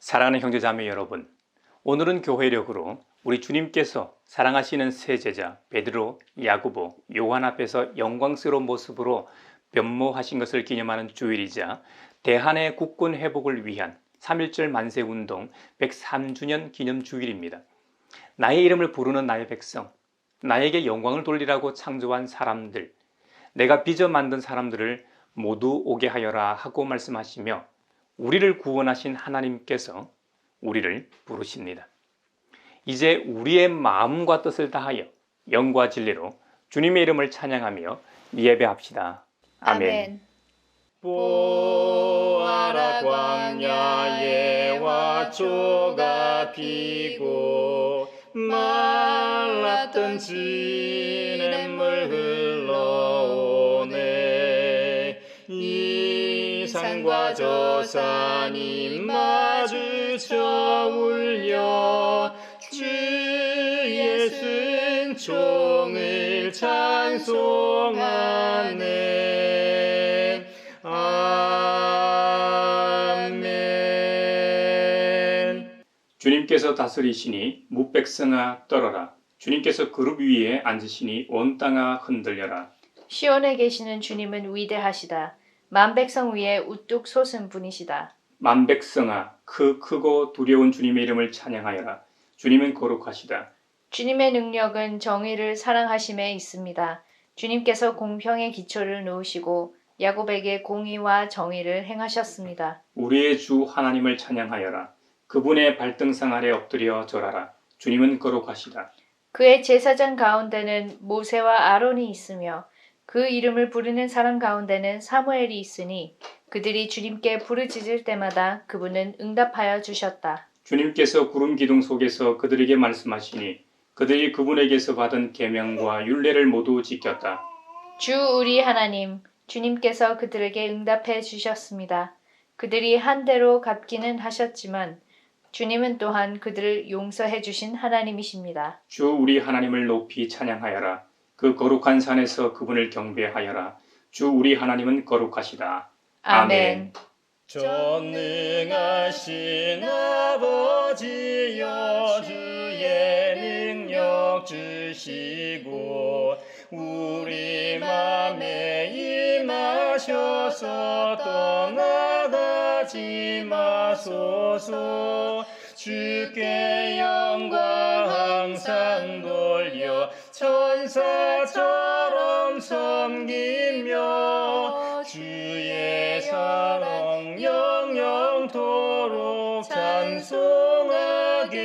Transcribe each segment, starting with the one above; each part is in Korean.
사랑하는 형제자매 여러분, 오늘은 교회력으로 우리 주님께서 사랑하시는 세 제자 베드로, 야고보, 요한 앞에서 영광스러운 모습으로 변모하신 것을 기념하는 주일이자 대한의 국군 회복을 위한 3.1절 만세운동 103주년 기념 주일입니다. 나의 이름을 부르는 나의 백성, 나에게 영광을 돌리라고 창조한 사람들, 내가 빚어 만든 사람들을 모두 오게 하여라 하고 말씀하시며 우리를 구원하신 하나님께서 우리를 부르십니다. 이제 우리의 마음과 뜻을 다하여 영과 진리로 주님의 이름을 찬양하며 예배합시다. 아멘. 보아라 광야에 화초가 피고 말랐던 시냇물 흘러오네. 이 산과 저 산이 마주쳐 울려 주의 순종을 찬송하네. 아멘. 주님께서 다스리시니 무백성아 떨어라. 주님께서 그룹 위에 앉으시니 온 땅아 흔들려라. 시온에 계시는 주님은 위대하시다. 만백성 위에 우뚝 솟은 분이시다. 만백성아 크고 두려운 주님의 이름을 찬양하여라. 주님은 거룩하시다. 주님의 능력은 정의를 사랑하심에 있습니다. 주님께서 공평의 기초를 놓으시고 야곱에게 공의와 정의를 행하셨습니다. 우리의 주 하나님을 찬양하여라. 그분의 발등상 아래 엎드려 절하라. 주님은 거룩하시다. 그의 제사장 가운데는 모세와 아론이 있으며 그 이름을 부르는 사람 가운데는 사무엘이 있으니 그들이 주님께 부르짖을 때마다 그분은 응답하여 주셨다. 주님께서 구름 기둥 속에서 그들에게 말씀하시니 그들이 그분에게서 받은 계명과 율례를 모두 지켰다. 주 우리 하나님, 주님께서 그들에게 응답해 주셨습니다. 그들이 한 대로 갚기는 하셨지만 주님은 또한 그들을 용서해 주신 하나님이십니다. 주 우리 하나님을 높이 찬양하여라. 그 거룩한 산에서 그분을 경배하여라. 주 우리 하나님은 거룩하시다. 아멘. 전능하신 아버지여 주의 능력 주시고 우리 맘에 임하셔서 떠나가지 마소서. 주께 영광 항상 돌려 천사처럼 섬기며 주의 사랑 영영토록 찬송하게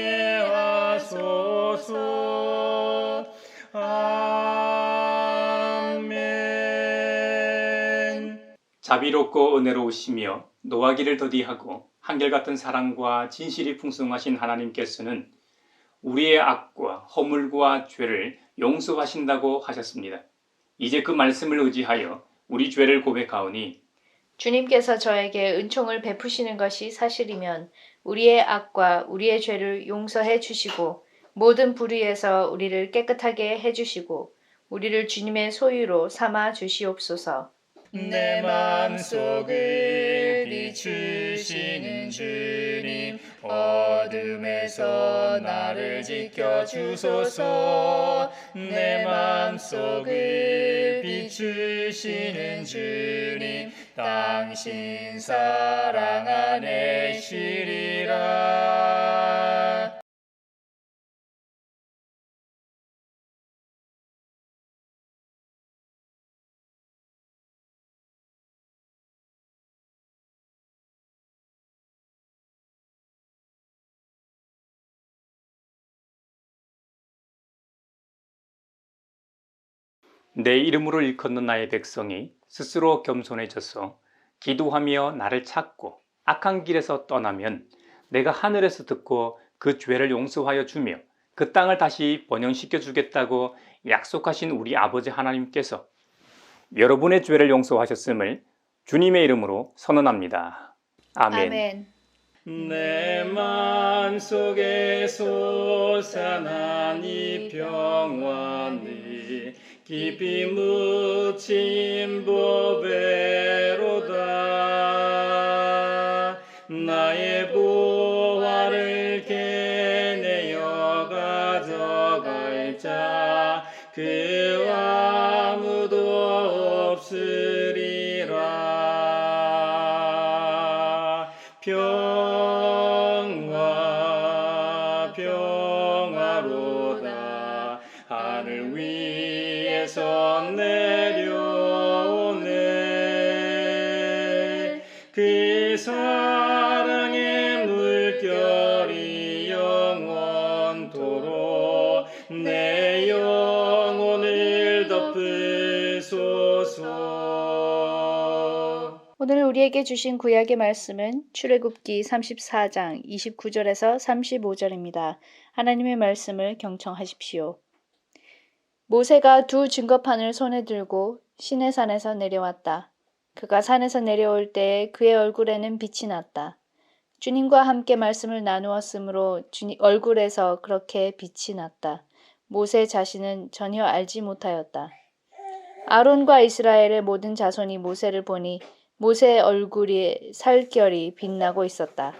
하소서. 아멘. 자비롭고 은혜로우시며 노하기를 더디하고 한결같은 사랑과 진실이 풍성하신 하나님께서는 우리의 악과 허물과 죄를 용서하신다고 하셨습니다. 이제 그 말씀을 의지하여 우리 죄를 고백하오니 주님께서 저에게 은총을 베푸시는 것이 사실이면 우리의 악과 우리의 죄를 용서해 주시고 모든 불의에서 우리를 깨끗하게 해 주시고 우리를 주님의 소유로 삼아 주시옵소서. 내 맘속을 비추시는 주님, 어둠에서 나를 지켜주소서. 내 맘속을 비추시는 주님, 당신 사랑 안에 쉬리라. 내 이름으로 일컫는 나의 백성이 스스로 겸손해져서 기도하며 나를 찾고 악한 길에서 떠나면 내가 하늘에서 듣고 그 죄를 용서하여 주며 그 땅을 다시 번영시켜 주겠다고 약속하신 우리 아버지 하나님께서 여러분의 죄를 용서하셨음을 주님의 이름으로 선언합니다. 아멘. 아멘. 내 맘속에 솟아난 이 평안이 깊이 묻힌 보배로다. 나의 복 없으리라. 평화로다. 하늘 위에서 내려오네. 그 사랑의 물결이 영원토록 내 영혼을 덮으소서. 오늘 우리에게 주신 구약의 말씀은 출애굽기 34장 29절에서 35절입니다. 하나님의 말씀을 경청하십시오. 모세가 두 증거판을 손에 들고 시내산에서 내려왔다. 그가 산에서 내려올 때에 그의 얼굴에는 빛이 났다. 주님과 함께 말씀을 나누었으므로 얼굴에서 그렇게 빛이 났다. 모세 자신은 전혀 알지 못하였다. 아론과 이스라엘의 모든 자손이 모세를 보니 모세의 얼굴이 살결이 빛나고 있었다.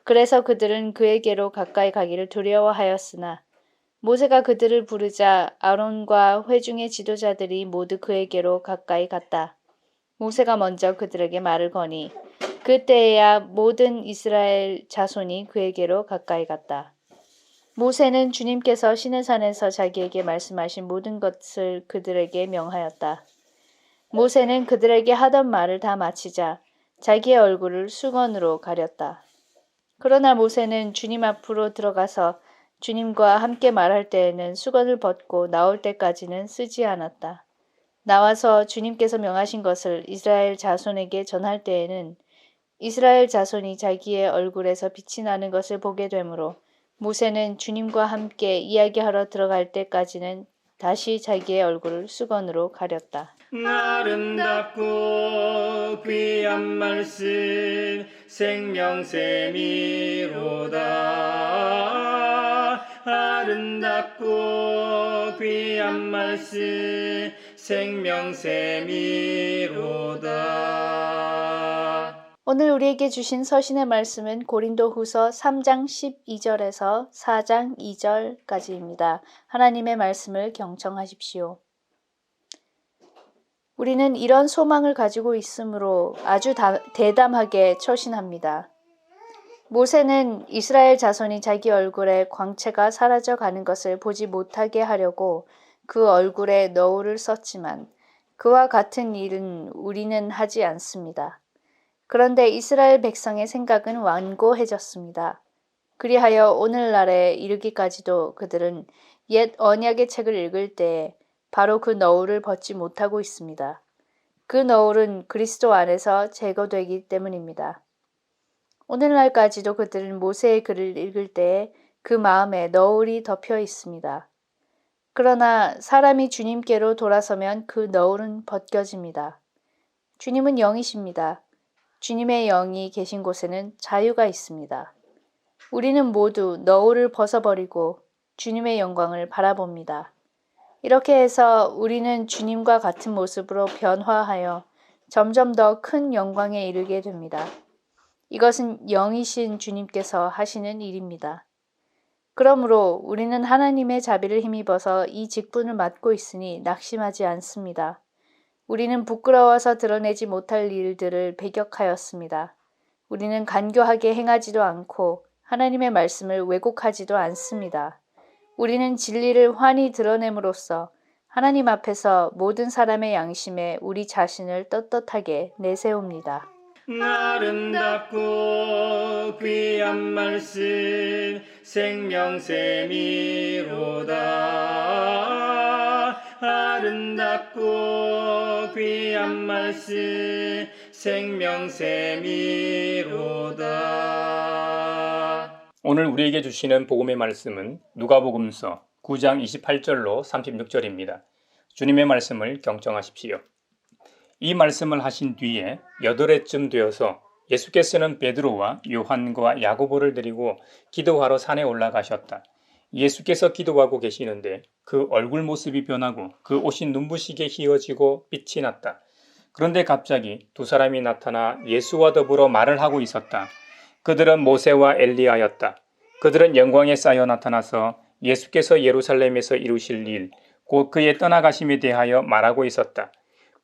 그래서 그들은 그에게로 가까이 가기를 두려워하였으나 모세가 그들을 부르자 아론과 회중의 지도자들이 모두 그에게로 가까이 갔다. 모세가 먼저 그들에게 말을 거니 그때에야 모든 이스라엘 자손이 그에게로 가까이 갔다. 모세는 주님께서 시내산에서 자기에게 말씀하신 모든 것을 그들에게 명하였다. 모세는 그들에게 하던 말을 다 마치자 자기의 얼굴을 수건으로 가렸다. 그러나 모세는 주님 앞으로 들어가서 주님과 함께 말할 때에는 수건을 벗고 나올 때까지는 쓰지 않았다. 나와서 주님께서 명하신 것을 이스라엘 자손에게 전할 때에는 이스라엘 자손이 자기의 얼굴에서 빛이 나는 것을 보게 되므로 모세는 주님과 함께 이야기하러 들어갈 때까지는 다시 자기의 얼굴을 수건으로 가렸다. 아름답고 귀한 말씀 생명샘이로다. 아름답고 귀한 말씀 생명샘이로다. 오늘 우리에게 주신 서신의 말씀은 고린도후서 3장 12절에서 4장 2절까지입니다. 하나님의 말씀을 경청하십시오. 우리는 이런 소망을 가지고 있으므로 아주 대담하게 처신합니다. 모세는 이스라엘 자손이 자기 얼굴에 광채가 사라져 가는 것을 보지 못하게 하려고 그 얼굴에 너울을 썼지만 그와 같은 일은 우리는 하지 않습니다. 그런데 이스라엘 백성의 생각은 완고해졌습니다. 그리하여 오늘날에 이르기까지도 그들은 옛 언약의 책을 읽을 때에 바로 그 너울을 벗지 못하고 있습니다. 그 너울은 그리스도 안에서 제거되기 때문입니다. 오늘날까지도 그들은 모세의 글을 읽을 때에 그 마음에 너울이 덮여 있습니다. 그러나 사람이 주님께로 돌아서면 그 너울은 벗겨집니다. 주님은 영이십니다. 주님의 영이 계신 곳에는 자유가 있습니다. 우리는 모두 너울을 벗어버리고 주님의 영광을 바라봅니다. 이렇게 해서 우리는 주님과 같은 모습으로 변화하여 점점 더 큰 영광에 이르게 됩니다. 이것은 영이신 주님께서 하시는 일입니다. 그러므로 우리는 하나님의 자비를 힘입어서 이 직분을 맡고 있으니 낙심하지 않습니다. 우리는 부끄러워서 드러내지 못할 일들을 배격하였습니다. 우리는 간교하게 행하지도 않고 하나님의 말씀을 왜곡하지도 않습니다. 우리는 진리를 환히 드러냄으로써 하나님 앞에서 모든 사람의 양심에 우리 자신을 떳떳하게 내세웁니다. 아름답고 귀한 말씀 생명샘이로다. 아름답고 귀한 말씀 생명샘이로다. 오늘 우리에게 주시는 복음의 말씀은 누가복음서 9장 28절로 36절입니다. 주님의 말씀을 경청하십시오. 이 말씀을 하신 뒤에 8해쯤 되어서 예수께서는 베드로와 요한과 야고보를 데리고 기도하러 산에 올라가셨다. 예수께서 기도하고 계시는데 그 얼굴 모습이 변하고 그 옷이 눈부시게 휘어지고 빛이 났다. 그런데 갑자기 두 사람이 나타나 예수와 더불어 말을 하고 있었다. 그들은 모세와 엘리야였다. 그들은 영광에 쌓여 나타나서 예수께서 예루살렘에서 이루실 일, 곧 그의 떠나가심에 대하여 말하고 있었다.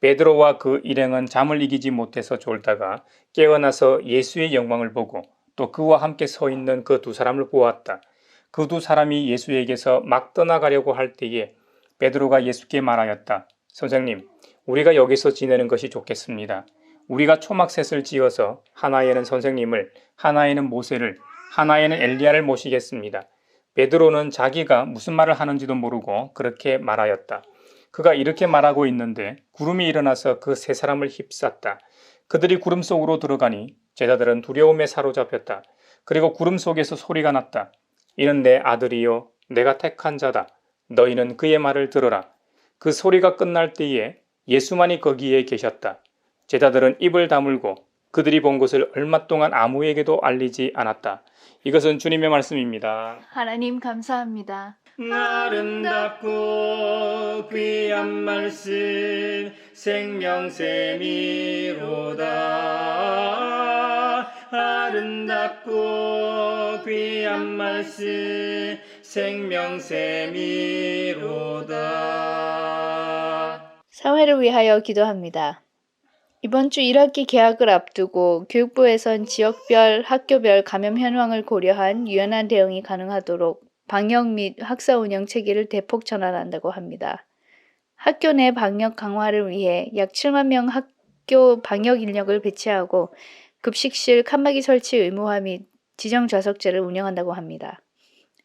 베드로와 그 일행은 잠을 이기지 못해서 졸다가 깨어나서 예수의 영광을 보고 또 그와 함께 서 있는 그 두 사람을 보았다. 그 두 사람이 예수에게서 막 떠나가려고 할 때에 베드로가 예수께 말하였다. 선생님, 우리가 여기서 지내는 것이 좋겠습니다. 우리가 초막셋을 지어서 하나에는 선생님을, 하나에는 모세를, 하나에는 엘리야를 모시겠습니다. 베드로는 자기가 무슨 말을 하는지도 모르고 그렇게 말하였다. 그가 이렇게 말하고 있는데 구름이 일어나서 그 세 사람을 휩쌌다. 그들이 구름 속으로 들어가니 제자들은 두려움에 사로잡혔다. 그리고 구름 속에서 소리가 났다. 이는 내 아들이요 내가 택한 자다. 너희는 그의 말을 들으라. 그 소리가 끝날 때에 예수만이 거기에 계셨다. 제자들은 입을 다물고 그들이 본 것을 얼마 동안 아무에게도 알리지 않았다. 이것은 주님의 말씀입니다. 하나님 감사합니다. 아름답고 귀한 말씀 생명샘이로다. 아름답고 귀한 말씀 생명샘이로다. 사회를 위하여 기도합니다. 이번 주 1학기 개학을 앞두고 교육부에선 지역별, 학교별 감염 현황을 고려한 유연한 대응이 가능하도록 방역 및 학사 운영 체계를 대폭 전환한다고 합니다. 학교 내 방역 강화를 위해 약 7만 명 학교 방역 인력을 배치하고 급식실 칸막이 설치 의무화 및 지정 좌석제를 운영한다고 합니다.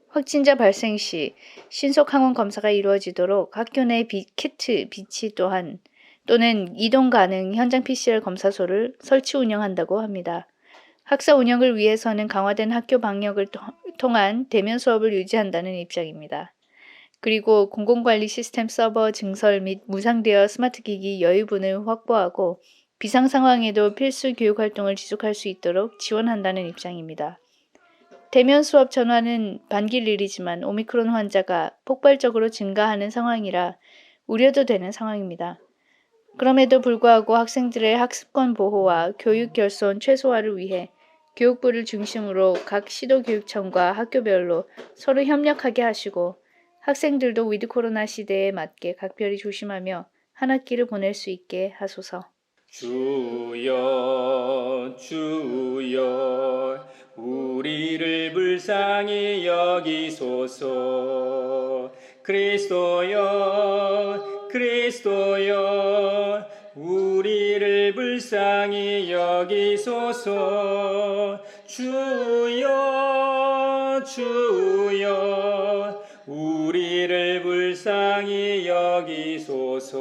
확진자 발생 시 신속 항원 검사가 이루어지도록 학교 내 키트 비치 또는 이동 가능 현장 PCR 검사소를 설치 운영한다고 합니다. 학사 운영을 위해서는 강화된 학교 방역을 통한 대면 수업을 유지한다는 입장입니다. 그리고 공공관리 시스템 서버 증설 및 무상대여 스마트기기 여유분을 확보하고 비상 상황에도 필수 교육 활동을 지속할 수 있도록 지원한다는 입장입니다. 대면 수업 전환은 반길 일이지만 오미크론 환자가 폭발적으로 증가하는 상황이라 우려도 되는 상황입니다. 그럼에도 불구하고 학생들의 학습권 보호와 교육 결손 최소화를 위해 교육부를 중심으로 각 시도교육청과 학교별로 서로 협력하게 하시고 학생들도 위드 코로나 시대에 맞게 각별히 조심하며 한 학기를 보낼 수 있게 하소서. 주여 주여 우리를 불쌍히 여기소서. 그리스도여 그리스도여 우리를 불쌍히 여기소서. 주여 주여 우리를 불쌍히 여기소서.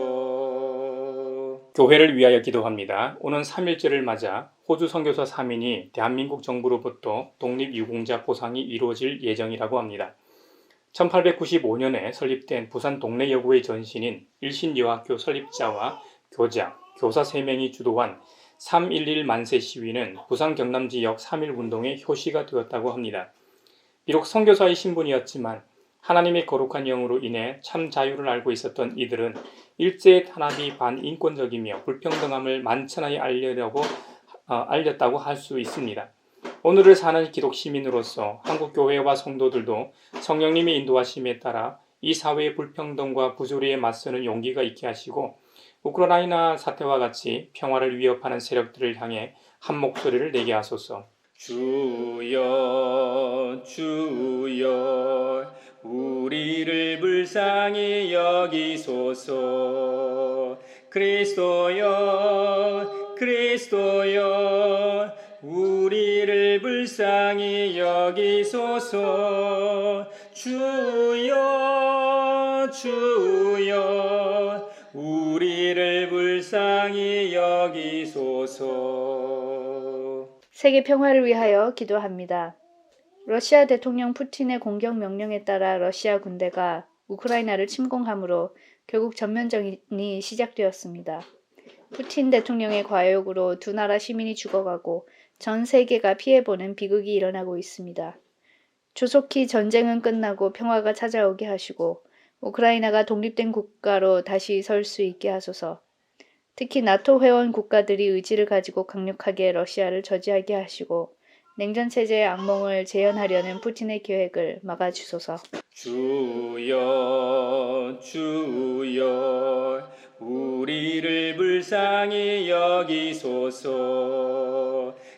교회를 위하여 기도합니다. 오는 3.1절을 맞아 호주 선교사 3인이 대한민국 정부로부터 독립유공자 보상이 이루어질 예정이라고 합니다. 1895년에 설립된 부산 동래여고의 전신인 일신여학교 설립자와 교장, 교사 3명이 주도한 3.11 만세 시위는 부산 경남 지역 3.1운동의 효시가 되었다고 합니다. 비록 선교사의 신분이었지만 하나님의 거룩한 영으로 인해 참 자유를 알고 있었던 이들은 일제의 탄압이 반인권적이며 불평등함을 만천하에 알렸다고 할 수 있습니다. 오늘을 사는 기독 시민으로서 한국 교회와 성도들도 성령님의 인도하심에 따라 이 사회의 불평등과 부조리에 맞서는 용기가 있게 하시고 우크라이나 사태와 같이 평화를 위협하는 세력들을 향해 한 목소리를 내게 하소서. 주여 주여 우리를 불쌍히 여기소서. 그리스도여 그리스도여 우리를 불쌍히 여기소서. 주여 주여 우리를 불쌍히 여기소서. 세계 평화를 위하여 기도합니다. 러시아 대통령 푸틴의 공격 명령에 따라 러시아 군대가 우크라이나를 침공함으로 결국 전면전이 시작되었습니다. 푸틴 대통령의 과욕으로 두 나라 시민이 죽어가고 전 세계가 피해보는 비극이 일어나고 있습니다. 조속히 전쟁은 끝나고 평화가 찾아오게 하시고 우크라이나가 독립된 국가로 다시 설 수 있게 하소서. 특히 나토 회원 국가들이 의지를 가지고 강력하게 러시아를 저지하게 하시고 냉전체제의 악몽을 재현하려는 푸틴의 계획을 막아주소서. 주여 주여 우리를 불쌍히 여기소서.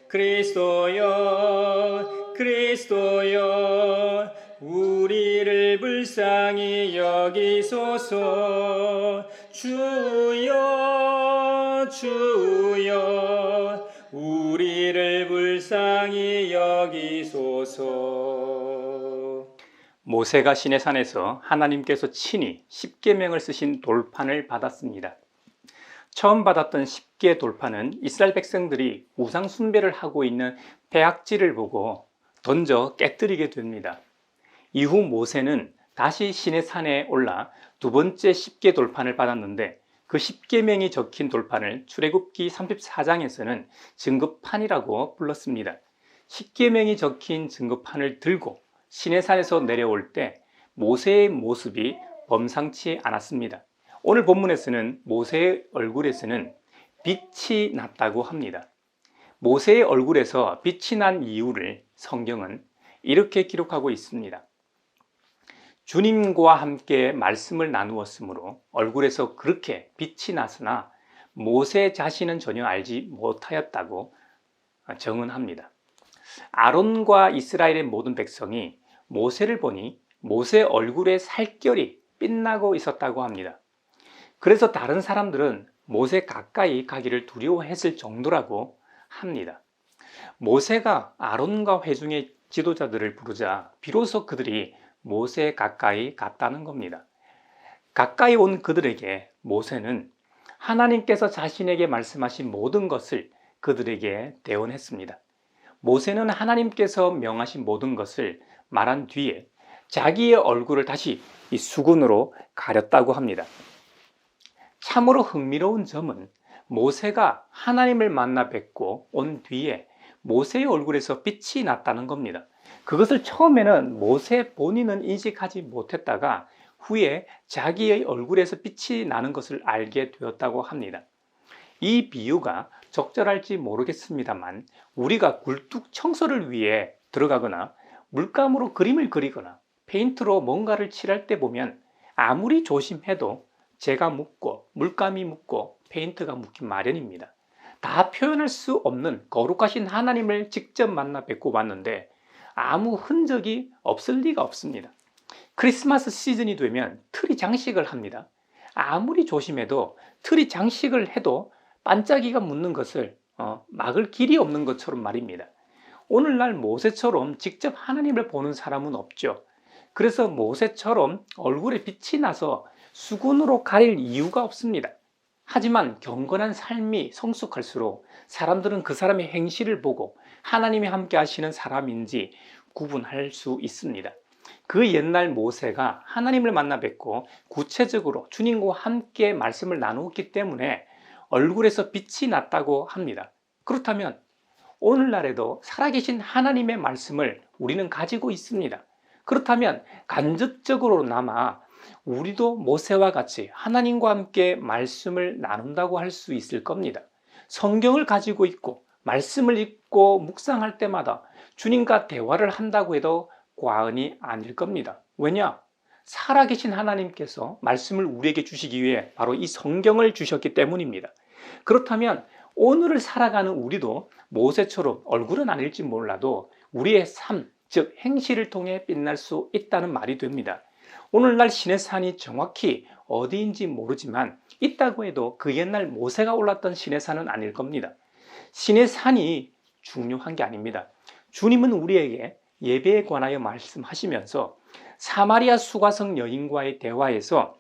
그리스도여 그리스도여 우리를 불쌍히 여기소서. 주여 주여 우리를 불쌍히 여기소서. 모세가 시내산에서 하나님께서 친히 십계명을 쓰신 돌판을 받았습니다. 처음 받았던 십계 돌판은 이스라엘 백성들이 우상 숭배를 하고 있는 배악지를 보고 던져 깨뜨리게 됩니다. 이후 모세는 다시 시내산에 올라 두 번째 십계 돌판을 받았는데 그 십계명이 적힌 돌판을 출애굽기 34장에서는 증거판이라고 불렀습니다. 십계명이 적힌 증거판을 들고 시내산에서 내려올 때 모세의 모습이 범상치 않았습니다. 오늘 본문에서는 모세의 얼굴에서는 빛이 났다고 합니다. 모세의 얼굴에서 빛이 난 이유를 성경은 이렇게 기록하고 있습니다. 주님과 함께 말씀을 나누었으므로 얼굴에서 그렇게 빛이 났으나 모세 자신은 전혀 알지 못하였다고 정언합니다. 아론과 이스라엘의 모든 백성이 모세를 보니 모세 얼굴에 살결이 빛나고 있었다고 합니다. 그래서 다른 사람들은 모세 가까이 가기를 두려워했을 정도라고 합니다. 모세가 아론과 회중의 지도자들을 부르자 비로소 그들이 모세 가까이 갔다는 겁니다. 가까이 온 그들에게 모세는 하나님께서 자신에게 말씀하신 모든 것을 그들에게 대언했습니다. 모세는 하나님께서 명하신 모든 것을 말한 뒤에 자기의 얼굴을 다시 이 수건으로 가렸다고 합니다. 참으로 흥미로운 점은 모세가 하나님을 만나 뵙고 온 뒤에 모세의 얼굴에서 빛이 났다는 겁니다. 그것을 처음에는 모세 본인은 인식하지 못했다가 후에 자기의 얼굴에서 빛이 나는 것을 알게 되었다고 합니다. 이 비유가 적절할지 모르겠습니다만 우리가 굴뚝 청소를 위해 들어가거나 물감으로 그림을 그리거나 페인트로 뭔가를 칠할 때 보면 아무리 조심해도 재가 묻고 물감이 묻고 페인트가 묻기 마련입니다. 다 표현할 수 없는 거룩하신 하나님을 직접 만나 뵙고 봤는데 아무 흔적이 없을 리가 없습니다. 크리스마스 시즌이 되면 트리 장식을 합니다. 아무리 조심해도 트리 장식을 해도 반짝이가 묻는 것을 막을 길이 없는 것처럼 말입니다. 오늘날 모세처럼 직접 하나님을 보는 사람은 없죠. 그래서 모세처럼 얼굴에 빛이 나서 수건으로 가릴 이유가 없습니다. 하지만 경건한 삶이 성숙할수록 사람들은 그 사람의 행실을 보고 하나님이 함께 하시는 사람인지 구분할 수 있습니다. 그 옛날 모세가 하나님을 만나 뵙고 구체적으로 주님과 함께 말씀을 나누었기 때문에 얼굴에서 빛이 났다고 합니다. 그렇다면 오늘날에도 살아계신 하나님의 말씀을 우리는 가지고 있습니다. 그렇다면 간접적으로나마 우리도 모세와 같이 하나님과 함께 말씀을 나눈다고 할 수 있을 겁니다. 성경을 가지고 있고 말씀을 읽고 묵상할 때마다 주님과 대화를 한다고 해도 과언이 아닐 겁니다. 왜냐? 살아계신 하나님께서 말씀을 우리에게 주시기 위해 바로 이 성경을 주셨기 때문입니다. 그렇다면 오늘을 살아가는 우리도 모세처럼 얼굴은 아닐지 몰라도 우리의 삶, 즉 행실을 통해 빛날 수 있다는 말이 됩니다. 오늘날 시내산이 정확히 어디인지 모르지만 있다고 해도 그 옛날 모세가 올랐던 시내산은 아닐 겁니다. 시내산이 중요한 게 아닙니다. 주님은 우리에게 예배에 관하여 말씀하시면서 사마리아 수가성 여인과의 대화에서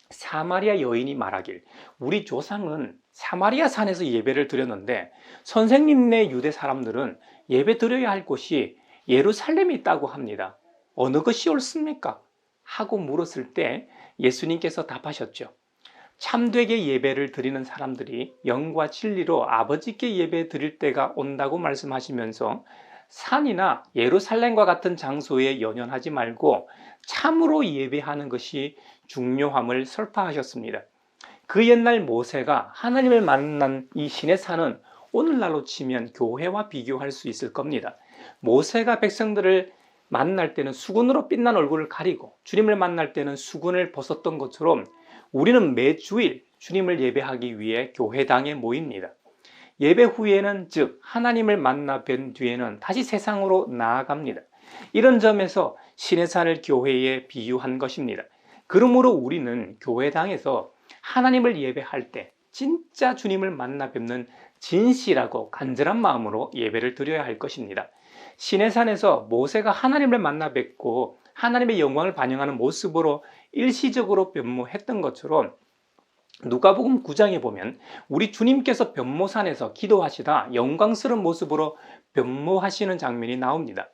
사마리아 여인이 말하길 우리 조상은 사마리아 산에서 예배를 드렸는데 선생님네 유대 사람들은 예배 드려야 할 곳이 예루살렘에 있다고 합니다. 어느 것이 옳습니까? 하고 물었을 때 예수님께서 답하셨죠. 참되게 예배를 드리는 사람들이 영과 진리로 아버지께 예배 드릴 때가 온다고 말씀하시면서 산이나 예루살렘과 같은 장소에 연연하지 말고 참으로 예배하는 것이 중요함을 설파하셨습니다. 그 옛날 모세가 하나님을 만난 이 시내산은 오늘날로 치면 교회와 비교할 수 있을 겁니다. 모세가 백성들을 만날 때는 수건으로 빛난 얼굴을 가리고 주님을 만날 때는 수건을 벗었던 것처럼 우리는 매주일 주님을 예배하기 위해 교회당에 모입니다. 예배 후에는 즉 하나님을 만나 뵌 뒤에는 다시 세상으로 나아갑니다. 이런 점에서 시내산을 교회에 비유한 것입니다. 그러므로 우리는 교회당에서 하나님을 예배할 때 진짜 주님을 만나 뵙는 진실하고 간절한 마음으로 예배를 드려야 할 것입니다. 시내산에서 모세가 하나님을 만나 뵙고 하나님의 영광을 반영하는 모습으로 일시적으로 변모했던 것처럼 누가복음 9장에 보면 우리 주님께서 변모산에서 기도하시다 영광스러운 모습으로 변모하시는 장면이 나옵니다.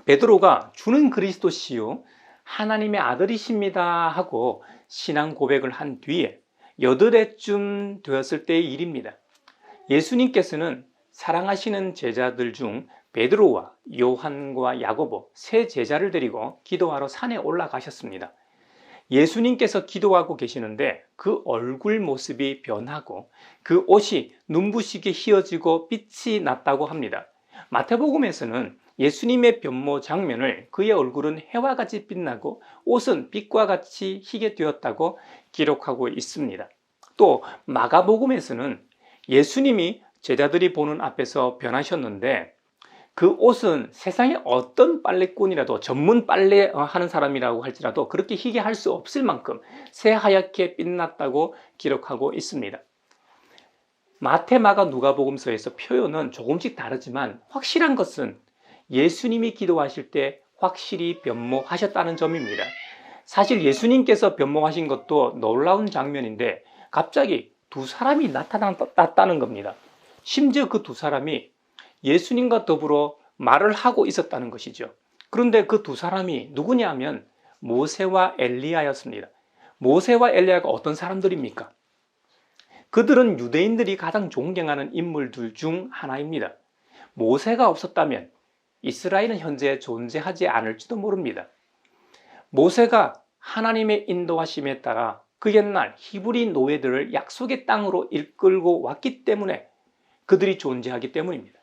베드로가 주는 그리스도시요 하나님의 아들이십니다 하고 신앙 고백을 한 뒤에 8해쯤 되었을 때의 일입니다. 예수님께서는 사랑하시는 제자들 중 베드로와 요한과 야고보 세 제자를 데리고 기도하러 산에 올라가셨습니다. 예수님께서 기도하고 계시는데 그 얼굴 모습이 변하고 그 옷이 눈부시게 휘어지고 빛이 났다고 합니다. 마태복음에서는 예수님의 변모 장면을 그의 얼굴은 해와 같이 빛나고 옷은 빛과 같이 희게 되었다고 기록하고 있습니다. 또 마가복음에서는 예수님이 제자들이 보는 앞에서 변하셨는데 그 옷은 세상에 어떤 빨래꾼이라도 전문 빨래 하는 사람이라고 할지라도 그렇게 희게 할 수 없을 만큼 새하얗게 빛났다고 기록하고 있습니다. 마태, 마가, 누가복음서에서 표현은 조금씩 다르지만 확실한 것은 예수님이 기도하실 때 확실히 변모하셨다는 점입니다. 사실 예수님께서 변모하신 것도 놀라운 장면인데 갑자기 두 사람이 나타났다는 겁니다. 심지어 그 두 사람이 예수님과 더불어 말을 하고 있었다는 것이죠. 그런데 그 두 사람이 누구냐면 모세와 엘리야였습니다. 모세와 엘리야가 어떤 사람들입니까? 그들은 유대인들이 가장 존경하는 인물들 중 하나입니다. 모세가 없었다면 이스라엘은 현재 존재하지 않을지도 모릅니다. 모세가 하나님의 인도하심에 따라 그 옛날 히브리 노예들을 약속의 땅으로 이끌고 왔기 때문에 그들이 존재하기 때문입니다.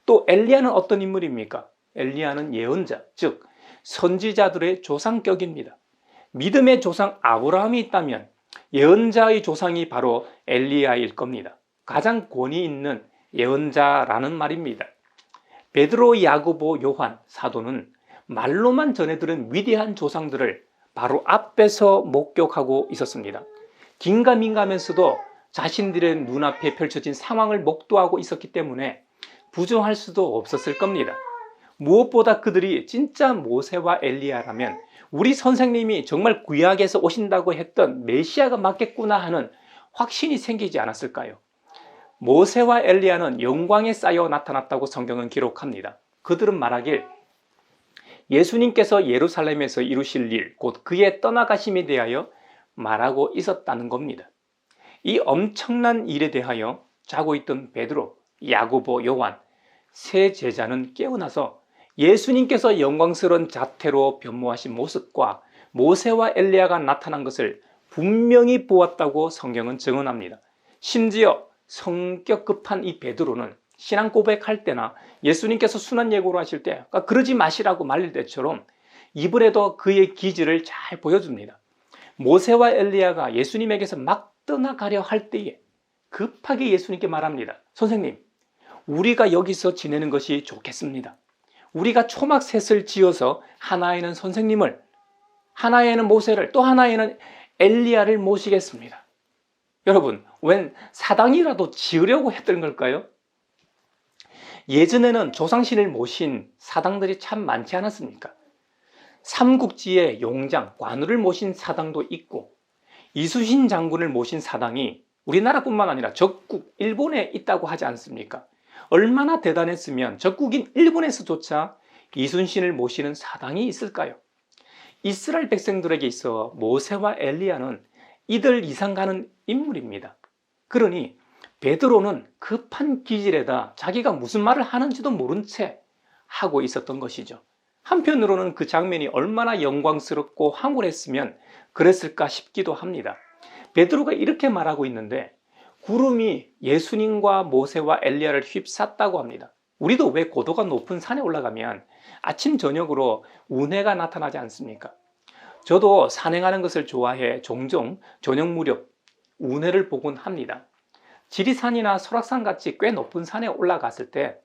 또 엘리야는 어떤 인물입니까? 엘리야는 예언자, 즉 선지자들의 조상격입니다. 믿음의 조상 아브라함이 있다면 예언자의 조상이 바로 엘리야일 겁니다. 가장 권위 있는 예언자라는 말입니다. 베드로, 야고보, 요한 사도는 말로만 전해들은 위대한 조상들을 바로 앞에서 목격하고 있었습니다. 긴가민가하면서도 자신들의 눈앞에 펼쳐진 상황을 목도하고 있었기 때문에 부정할 수도 없었을 겁니다. 무엇보다 그들이 진짜 모세와 엘리야라면 우리 선생님이 정말 구약에서 오신다고 했던 메시아가 맞겠구나 하는 확신이 생기지 않았을까요? 모세와 엘리야는 영광에 쌓여 나타났다고 성경은 기록합니다. 그들은 말하길 예수님께서 예루살렘에서 이루실 일, 곧 그의 떠나가심에 대하여 말하고 있었다는 겁니다. 이 엄청난 일에 대하여 자고 있던 베드로, 야고보, 요한 세 제자는 깨어나서 예수님께서 영광스러운 자태로 변모하신 모습과 모세와 엘리야가 나타난 것을 분명히 보았다고 성경은 증언합니다. 심지어 성격 급한 이 베드로는 신앙 고백할 때나 예수님께서 순한 예고로 하실 때 그러지 마시라고 말릴 때처럼 이번에도 그의 기질을 잘 보여줍니다. 모세와 엘리야가 예수님에게서 막 떠나가려 할 때에 급하게 예수님께 말합니다. 선생님, 우리가 여기서 지내는 것이 좋겠습니다. 우리가 초막셋을 지어서 하나에는 선생님을, 하나에는 모세를, 또 하나에는 엘리야를 모시겠습니다. 여러분, 웬 사당이라도 지으려고 했던 걸까요? 예전에는 조상신을 모신 사당들이 참 많지 않았습니까? 삼국지의 용장, 관우를 모신 사당도 있고 이순신 장군을 모신 사당이 우리나라뿐만 아니라 적국 일본에 있다고 하지 않습니까? 얼마나 대단했으면 적국인 일본에서조차 이순신을 모시는 사당이 있을까요? 이스라엘 백성들에게 있어 모세와 엘리야는 이들 이상 가는 인물입니다. 그러니 베드로는 급한 기질에다 자기가 무슨 말을 하는지도 모른 채 하고 있었던 것이죠. 한편으로는 그 장면이 얼마나 영광스럽고 황홀했으면 그랬을까 싶기도 합니다. 베드로가 이렇게 말하고 있는데 구름이 예수님과 모세와 엘리야를 휩쌌다고 합니다. 우리도 왜 고도가 높은 산에 올라가면 아침 저녁으로 운해가 나타나지 않습니까? 저도 산행하는 것을 좋아해 종종 저녁 무렵 운해를 보곤 합니다. 지리산이나 설악산 같이 꽤 높은 산에 올라갔을 때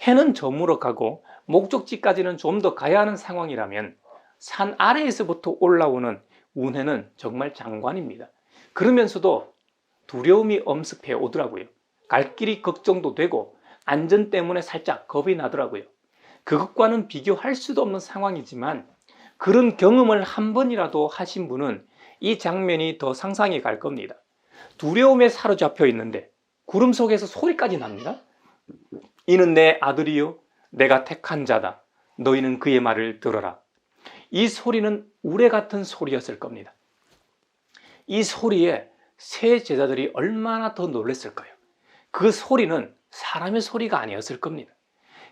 해는 저물어 가고 목적지까지는 좀 더 가야 하는 상황이라면 산 아래에서부터 올라오는 운해는 정말 장관입니다. 그러면서도 두려움이 엄습해 오더라고요. 갈 길이 걱정도 되고 안전 때문에 살짝 겁이 나더라고요. 그것과는 비교할 수도 없는 상황이지만 그런 경험을 한 번이라도 하신 분은 이 장면이 더 상상이 갈 겁니다. 두려움에 사로잡혀 있는데 구름 속에서 소리까지 납니다. 이는 내 아들이요 내가 택한 자다. 너희는 그의 말을 들어라. 이 소리는 우레 같은 소리였을 겁니다. 이 소리에 세 제자들이 얼마나 더 놀랐을까요? 그 소리는 사람의 소리가 아니었을 겁니다.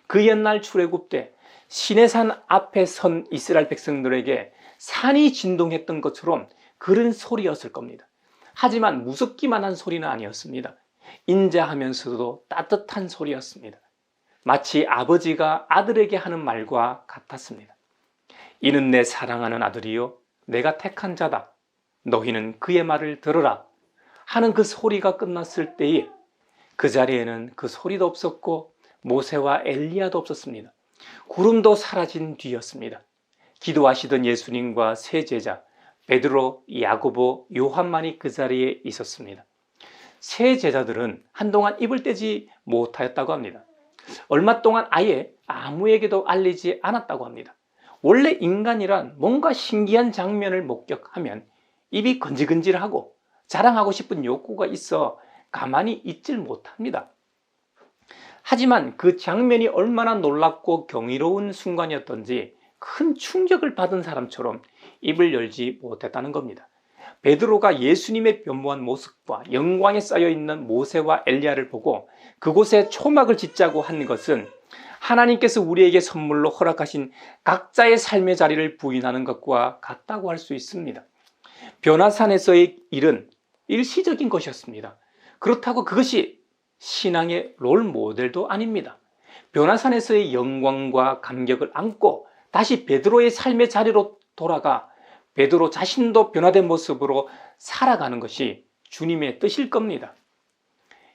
그 옛날 출애굽 때 시내산 앞에 선 이스라엘 백성들에게 산이 진동했던 것처럼 그런 소리였을 겁니다. 하지만 무섭기만 한 소리는 아니었습니다. 인자하면서도 따뜻한 소리였습니다. 마치 아버지가 아들에게 하는 말과 같았습니다. 이는 내 사랑하는 아들이요 내가 택한 자다. 너희는 그의 말을 들으라 하는 그 소리가 끝났을 때에 그 자리에는 그 소리도 없었고 모세와 엘리야도 없었습니다. 구름도 사라진 뒤였습니다. 기도하시던 예수님과 세 제자 베드로, 야고보, 요한만이 그 자리에 있었습니다. 세 제자들은 한동안 입을 떼지 못하였다고 합니다. 얼마 동안 아예 아무에게도 알리지 않았다고 합니다. 원래 인간이란 뭔가 신기한 장면을 목격하면 입이 건지건질하고 자랑하고 싶은 욕구가 있어 가만히 있질 못합니다. 하지만 그 장면이 얼마나 놀랍고 경이로운 순간이었던지 큰 충격을 받은 사람처럼 입을 열지 못했다는 겁니다. 베드로가 예수님의 변모한 모습과 영광에 쌓여있는 모세와 엘리야를 보고 그곳에 초막을 짓자고 한 것은 하나님께서 우리에게 선물로 허락하신 각자의 삶의 자리를 부인하는 것과 같다고 할 수 있습니다. 변화산에서의 일은 일시적인 것이었습니다. 그렇다고 그것이 신앙의 롤 모델도 아닙니다. 변화산에서의 영광과 감격을 안고 다시 베드로의 삶의 자리로 돌아가 베드로 자신도 변화된 모습으로 살아가는 것이 주님의 뜻일 겁니다.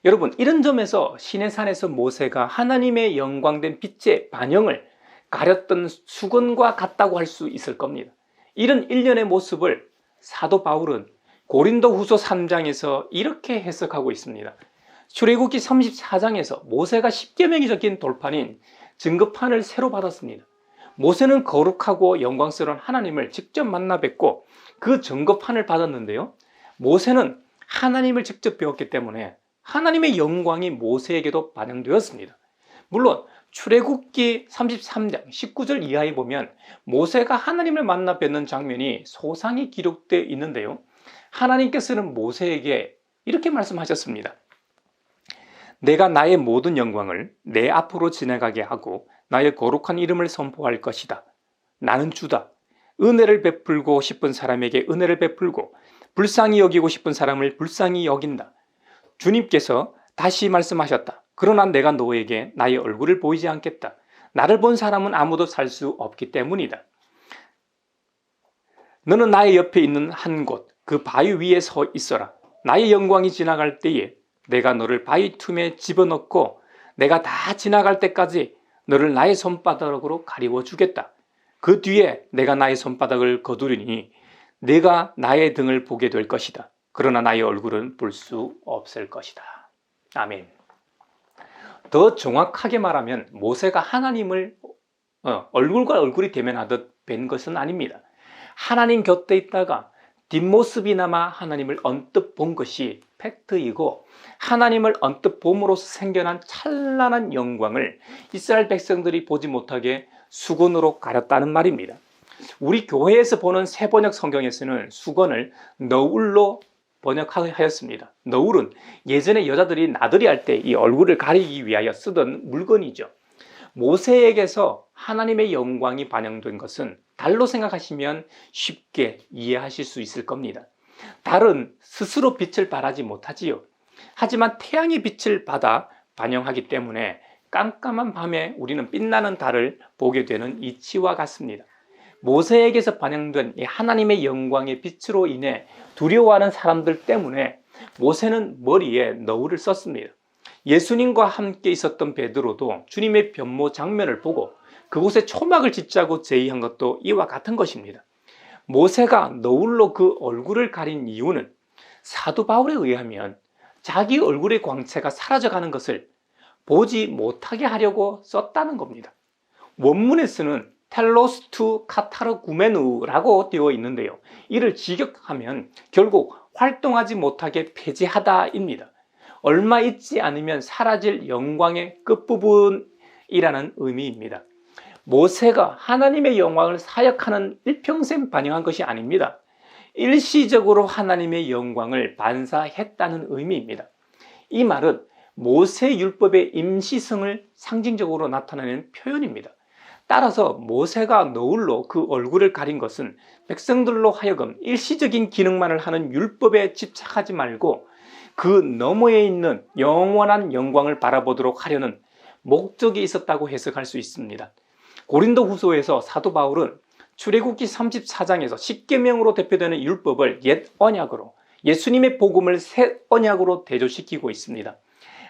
여러분, 이런 점에서 시내산에서 모세가 하나님의 영광된 빛의 반영을 가렸던 수건과 같다고 할 수 있을 겁니다. 이런 일련의 모습을 사도 바울은 고린도 후서 3장에서 이렇게 해석하고 있습니다. 출애굽기 34장에서 모세가 십계명이 적힌 돌판인 증거판을 새로 받았습니다. 모세는 거룩하고 영광스러운 하나님을 직접 만나 뵙고 그 증거판을 받았는데요. 모세는 하나님을 직접 배웠기 때문에 하나님의 영광이 모세에게도 반영되었습니다. 물론 출애굽기 33장 19절 이하에 보면 모세가 하나님을 만나 뵙는 장면이 소상히 기록되어 있는데요. 하나님께서는 모세에게 이렇게 말씀하셨습니다. 내가 나의 모든 영광을 내 앞으로 지나가게 하고 나의 거룩한 이름을 선포할 것이다. 나는 주다. 은혜를 베풀고 싶은 사람에게 은혜를 베풀고 불쌍히 여기고 싶은 사람을 불쌍히 여긴다. 주님께서 다시 말씀하셨다. 그러나 내가 너에게 나의 얼굴을 보이지 않겠다. 나를 본 사람은 아무도 살 수 없기 때문이다. 너는 나의 옆에 있는 한 곳, 그 바위 위에 서 있어라. 나의 영광이 지나갈 때에 내가 너를 바위 틈에 집어넣고 내가 다 지나갈 때까지 너를 나의 손바닥으로 가리워 주겠다. 그 뒤에 내가 나의 손바닥을 거두리니 내가 나의 등을 보게 될 것이다. 그러나 나의 얼굴은 볼 수 없을 것이다. 아멘. 더 정확하게 말하면 모세가 하나님을 얼굴과 얼굴이 대면하듯 뵌 것은 아닙니다. 하나님 곁에 있다가 뒷모습이나마 하나님을 언뜻 본 것이 팩트이고 하나님을 언뜻 봄으로써 생겨난 찬란한 영광을 이스라엘 백성들이 보지 못하게 수건으로 가렸다는 말입니다. 우리 교회에서 보는 새번역 성경에서는 수건을 너울로 번역하였습니다. 너울은 예전에 여자들이 나들이 할 때 이 얼굴을 가리기 위하여 쓰던 물건이죠. 모세에게서 하나님의 영광이 반영된 것은 달로 생각하시면 쉽게 이해하실 수 있을 겁니다. 달은 스스로 빛을 발하지 못하지요. 하지만 태양의 빛을 받아 반영하기 때문에 깜깜한 밤에 우리는 빛나는 달을 보게 되는 이치와 같습니다. 모세에게서 반영된 이 하나님의 영광의 빛으로 인해 두려워하는 사람들 때문에 모세는 머리에 너울을 썼습니다. 예수님과 함께 있었던 베드로도 주님의 변모 장면을 보고 그곳에 초막을 짓자고 제의한 것도 이와 같은 것입니다. 모세가 너울로 그 얼굴을 가린 이유는 사도 바울에 의하면 자기 얼굴의 광채가 사라져가는 것을 보지 못하게 하려고 썼다는 겁니다. 원문에서는 텔로스투 카타르구메누라고 되어 있는데요. 이를 직역하면 결국 활동하지 못하게 폐지하다입니다. 얼마 있지 않으면 사라질 영광의 끝부분이라는 의미입니다. 모세가 하나님의 영광을 사역하는 일평생 반영한 것이 아닙니다. 일시적으로 하나님의 영광을 반사했다는 의미입니다. 이 말은 모세 율법의 임시성을 상징적으로 나타내는 표현입니다. 따라서 모세가 너울로 그 얼굴을 가린 것은 백성들로 하여금 일시적인 기능만을 하는 율법에 집착하지 말고 그 너머에 있는 영원한 영광을 바라보도록 하려는 목적이 있었다고 해석할 수 있습니다. 고린도 후서에서 사도 바울은 출애굽기 34장에서 십계명으로 대표되는 율법을 옛 언약으로, 예수님의 복음을 새 언약으로 대조시키고 있습니다.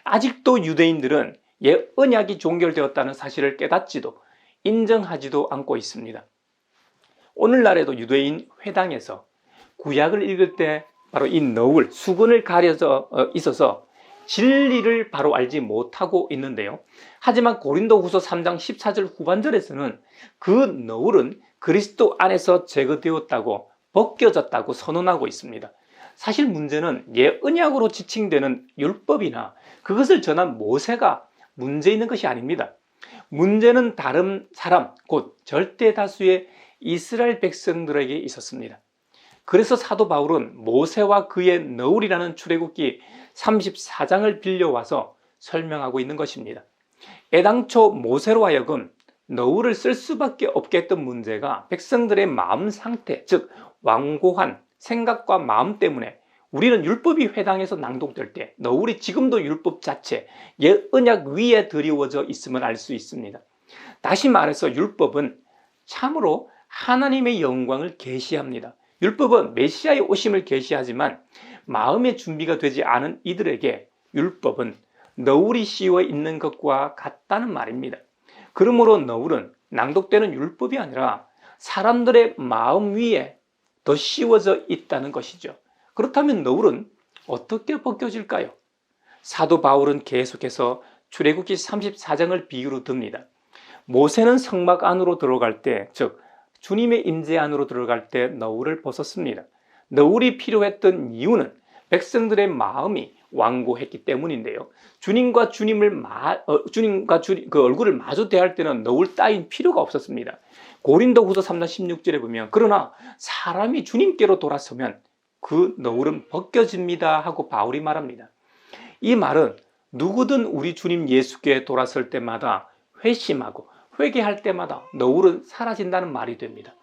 아직도 유대인들은 옛 언약이 종결되었다는 사실을 깨닫지도 인정하지도 않고 있습니다. 오늘날에도 유대인 회당에서 구약을 읽을 때 바로 이 너울, 수건을 가려져 있어서 진리를 바로 알지 못하고 있는데요. 하지만 고린도후서 3장 14절 후반절에서는 그 너울은 그리스도 안에서 제거되었다고, 벗겨졌다고 선언하고 있습니다. 사실 문제는 옛 언약으로 지칭되는 율법이나 그것을 전한 모세가 문제 있는 것이 아닙니다. 문제는 다른 사람, 곧 절대 다수의 이스라엘 백성들에게 있었습니다. 그래서 사도 바울은 모세와 그의 너울이라는 출애굽기 34장을 빌려와서 설명하고 있는 것입니다. 애당초 모세로 하여금 너울을 쓸 수밖에 없게 했던 문제가 백성들의 마음 상태, 즉 완고한 생각과 마음 때문에 우리는 율법이 회당에서 낭독될 때 너울이 지금도 율법 자체, 옛 언약 위에 드리워져 있음을 알 수 있습니다. 다시 말해서 율법은 참으로 하나님의 영광을 계시합니다. 율법은 메시아의 오심을 계시하지만 마음의 준비가 되지 않은 이들에게 율법은 너울이 씌워 있는 것과 같다는 말입니다. 그러므로 너울은 낭독되는 율법이 아니라 사람들의 마음 위에 더 씌워져 있다는 것이죠. 그렇다면 너울은 어떻게 벗겨질까요? 사도 바울은 계속해서 출애굽기 34장을 비유로 듭니다. 모세는 성막 안으로 들어갈 때, 즉 주님의 임재 안으로 들어갈 때 너울을 벗었습니다. 너울이 필요했던 이유는 백성들의 마음이 완고했기 때문인데요. 주님과 그 얼굴을 마주 대할 때는 너울 따윈 필요가 없었습니다. 고린도후서 3장 16절에 보면 그러나 사람이 주님께로 돌아서면 그 너울은 벗겨집니다 하고 바울이 말합니다. 이 말은 누구든 우리 주님 예수께 돌아설 때마다 회심하고 회개할 때마다 너울은 사라진다는 말이 됩니다.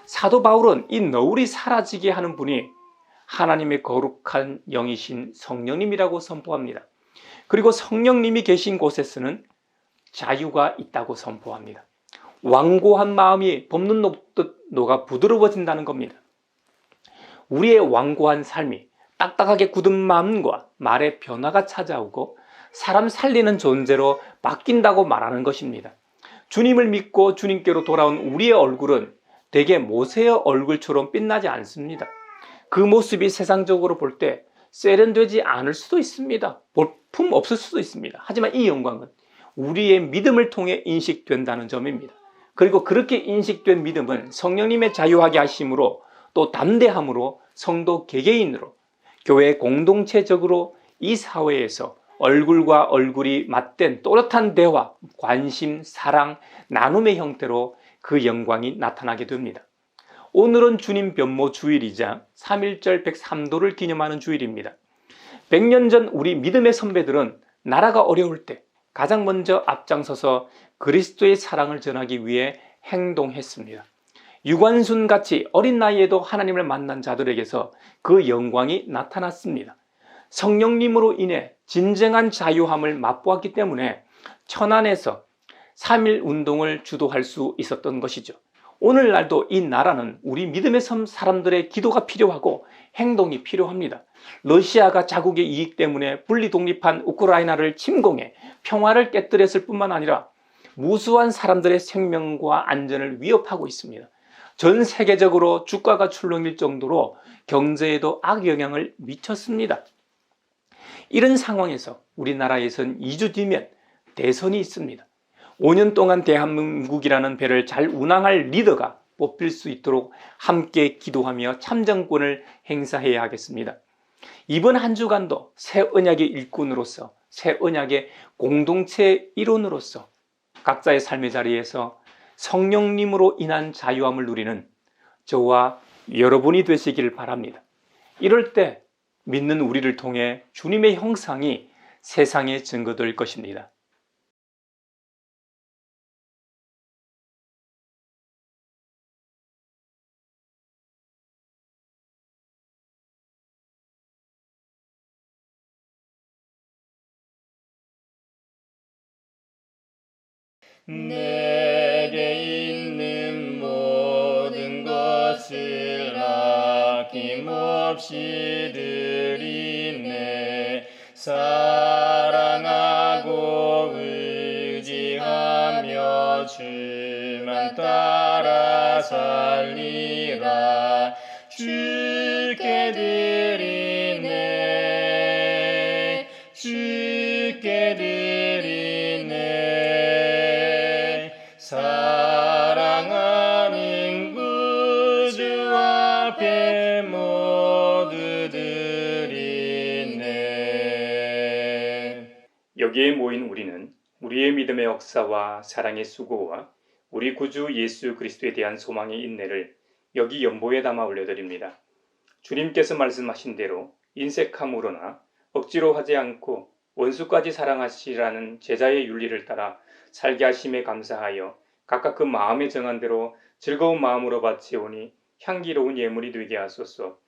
사도 바울은 이 너울이 사라지게 하는 분이 하나님의 거룩한 영이신 성령님이라고 선포합니다. 그리고 성령님이 계신 곳에서는 자유가 있다고 선포합니다. 완고한 마음이 봄눈 녹듯 녹아 부드러워진다는 겁니다. 우리의 완고한 삶이 딱딱하게 굳은 마음과 말의 변화가 찾아오고 사람 살리는 존재로 바뀐다고 말하는 것입니다. 주님을 믿고 주님께로 돌아온 우리의 얼굴은 대개 모세의 얼굴처럼 빛나지 않습니다. 그 모습이 세상적으로 볼 때 세련되지 않을 수도 있습니다. 볼품 없을 수도 있습니다. 하지만 이 영광은 우리의 믿음을 통해 인식된다는 점입니다. 그리고 그렇게 인식된 믿음은 성령님의 자유하게 하심으로 또 담대함으로 성도 개개인으로 교회 공동체적으로 이 사회에서 얼굴과 얼굴이 맞댄 또렷한 대화, 관심, 사랑, 나눔의 형태로 그 영광이 나타나게 됩니다. 오늘은 주님 변모 주일이자 3.1절 103도를 기념하는 주일입니다. 100년 전 우리 믿음의 선배들은 나라가 어려울 때 가장 먼저 앞장서서 그리스도의 사랑을 전하기 위해 행동했습니다. 유관순같이 어린 나이에도 하나님을 만난 자들에게서 그 영광이 나타났습니다. 성령님으로 인해 진정한 자유함을 맛보았기 때문에 천안에서 3.1 운동을 주도할 수 있었던 것이죠. 오늘날도 이 나라는 우리 믿음의 사람들의 기도가 필요하고 행동이 필요합니다. 러시아가 자국의 이익 때문에 분리 독립한 우크라이나를 침공해 평화를 깨뜨렸을 뿐만 아니라 무수한 사람들의 생명과 안전을 위협하고 있습니다. 전 세계적으로 주가가 출렁일 정도로 경제에도 악영향을 미쳤습니다. 이런 상황에서 우리나라에선 2주 뒤면 대선이 있습니다. 5년 동안 대한민국이라는 배를 잘 운항할 리더가 뽑힐 수 있도록 함께 기도하며 참정권을 행사해야 하겠습니다. 이번 한 주간도 새 언약의 일꾼으로서, 새 언약의 공동체 일원으로서 각자의 삶의 자리에서 성령님으로 인한 자유함을 누리는 저와 여러분이 되시길 바랍니다. 이럴 때 믿는 우리를 통해 주님의 형상이 세상에 증거될 것입니다. 내게 있는 모든 것을 아낌없이 드리네. 사랑하고 의지하며 주만 따라 살리라. 주께 드리네. 주께 드리네. 사랑하는 구주 앞에 모두 드리네. 여기에 모인 우리는 우리의 믿음의 역사와 사랑의 수고와 우리 구주 예수 그리스도에 대한 소망의 인내를 여기 연보에 담아 올려드립니다. 주님께서 말씀하신 대로 인색함으로나 억지로 하지 않고 원수까지 사랑하시라는 제자의 윤리를 따라 살게 하심에 감사하여 각각 그 마음에 정한 대로 즐거운 마음으로 바치오니 향기로운 예물이 되게 하소서.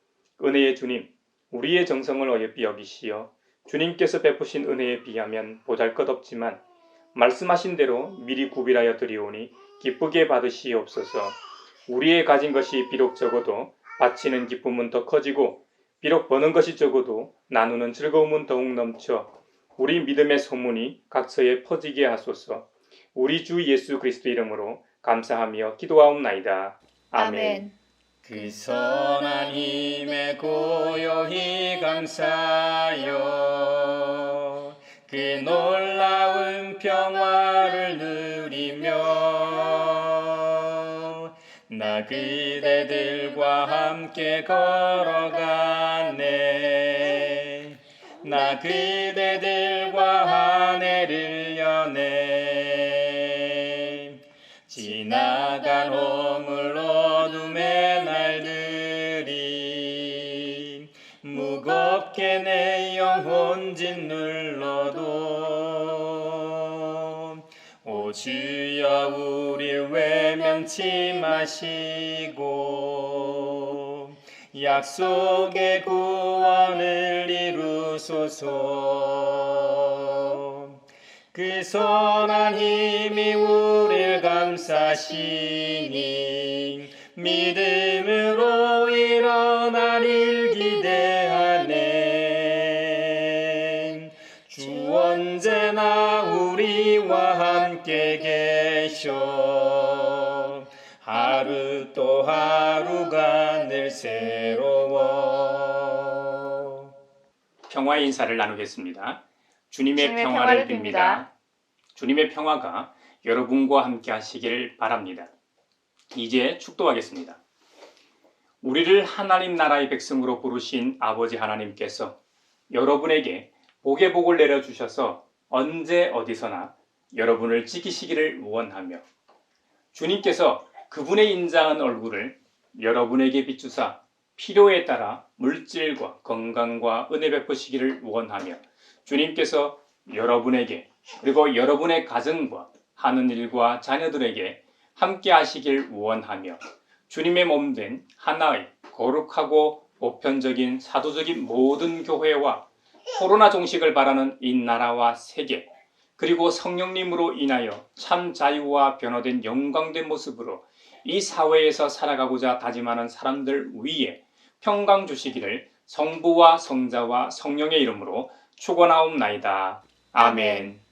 은혜의 주님, 우리의 정성을 어여삐 여기시어 주님께서 베푸신 은혜에 비하면 보잘것없지만 말씀하신 대로 미리 구비하여 드리오니 기쁘게 받으시옵소서. 우리의 가진 것이 비록 적어도 바치는 기쁨은 더 커지고 비록 버는 것이 적어도 나누는 즐거움은 더욱 넘쳐 우리 믿음의 소문이 각처에 퍼지게 하소서. 우리 주 예수 그리스도 이름으로 감사하며 기도하옵나이다. 아멘. 그 선한 힘에 고요히 감사하여 그 놀라운 평화를 누리며 나 그대들과 함께 걸어가네. 나 그대들과 한 해를 여네. 지나간 허물 어둠의 날들이 무겁게 내 영혼 짓눌러도 오 주여 우릴 외면치 마시고 약속의 구원을 이루소서. 그 선한 힘이 우릴 감싸시니 믿음으로 일어나릴 기대하네. 주 언제나 우리와 함께 계셔 하루 또 하루가 늘 새로워. 평화의 인사를 나누겠습니다. 주님의 평화를 평화를 빕니다. 빕니다. 주님의 평화가 여러분과 함께 하시길 바랍니다. 이제 축도하겠습니다. 우리를 하나님 나라의 백성으로 부르신 아버지 하나님께서 여러분에게 복의 복을 내려주셔서 언제 어디서나 여러분을 지키시기를 원하며 주님께서 그분의 인자한 얼굴을 여러분에게 비추사 필요에 따라 물질과 건강과 은혜 베푸시기를 원하며 주님께서 여러분에게 그리고 여러분의 가정과 하는 일과 자녀들에게 함께 하시길 원하며 주님의 몸된 하나의 거룩하고 보편적인 사도적인 모든 교회와 코로나 종식을 바라는 이 나라와 세계 그리고 성령님으로 인하여 참 자유와 변화된 영광된 모습으로 이 사회에서 살아가고자 다짐하는 사람들 위에 평강 주시기를 성부와 성자와 성령의 이름으로 축원하옵나이다. 아멘.